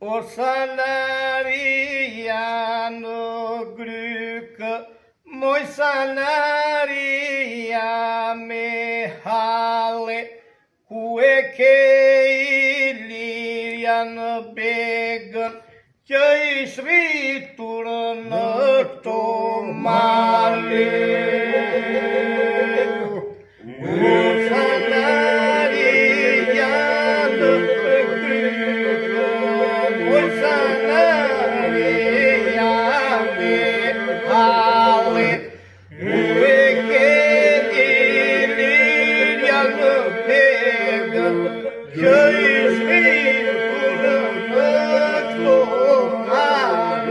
O salaria në grykë, moj salaria me hale, ku e ke i lirja në begën, që i shritur në këto male. O salaria në grykë, moj salaria me hale, ku e ke i lirja në begën, që i shritur në këto male.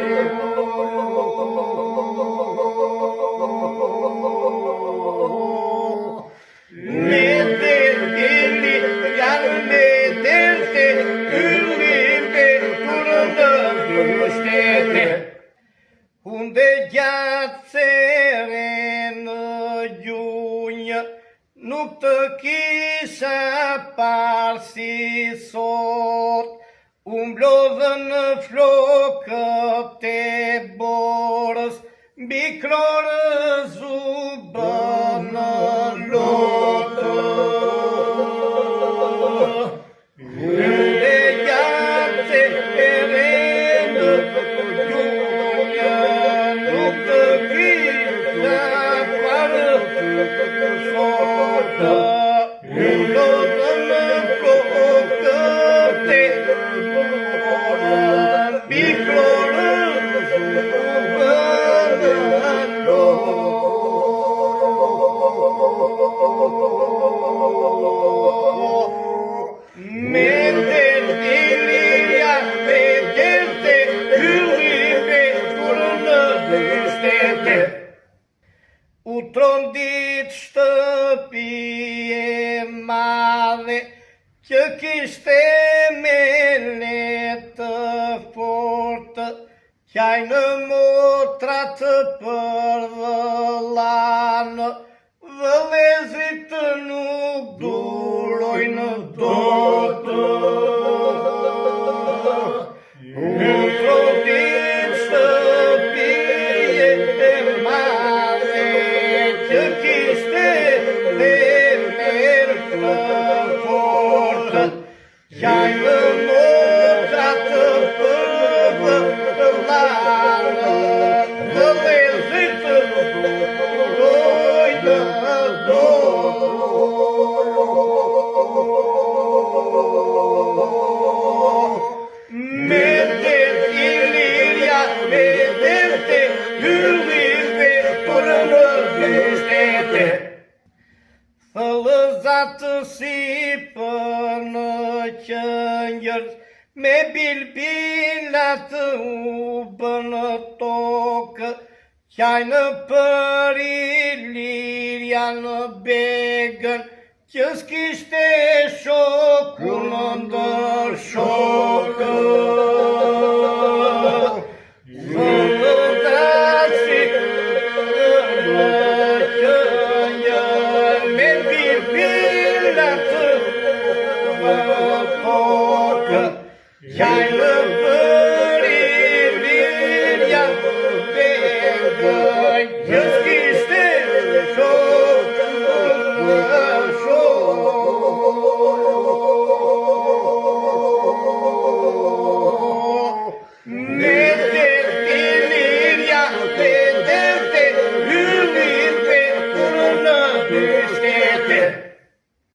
Unde gjatë sere në gjunjë, nuk të kisha parë si sot, unë blodhën në flokët e borës, mbi krorës u bënë lotë. Unde gjatë sere në gjunjë, nuk të kisha parë si sot, unë blodhën në flokët e borës, mbi krorës u bënë lotë. U trondit shtëpi e madhe, që kishte me letë fortë, qaj në motrat për dhëllanë, vëllezrit nuk durojnë dotë. U trondit shtëpi e madhe, që kishte me letë fortë, qaj në motrat për dhëllanë, vëllezrit nuk durojnë dotë. Thëllëzat si për në qëngjërës, me bilbilat u bënë tokë, qaj në për i lirja në begën, që s'kishte shoku në ndër shokë. Thëllëzat si në qëngjërës, me bilbilat u bënë tokë, qaj në për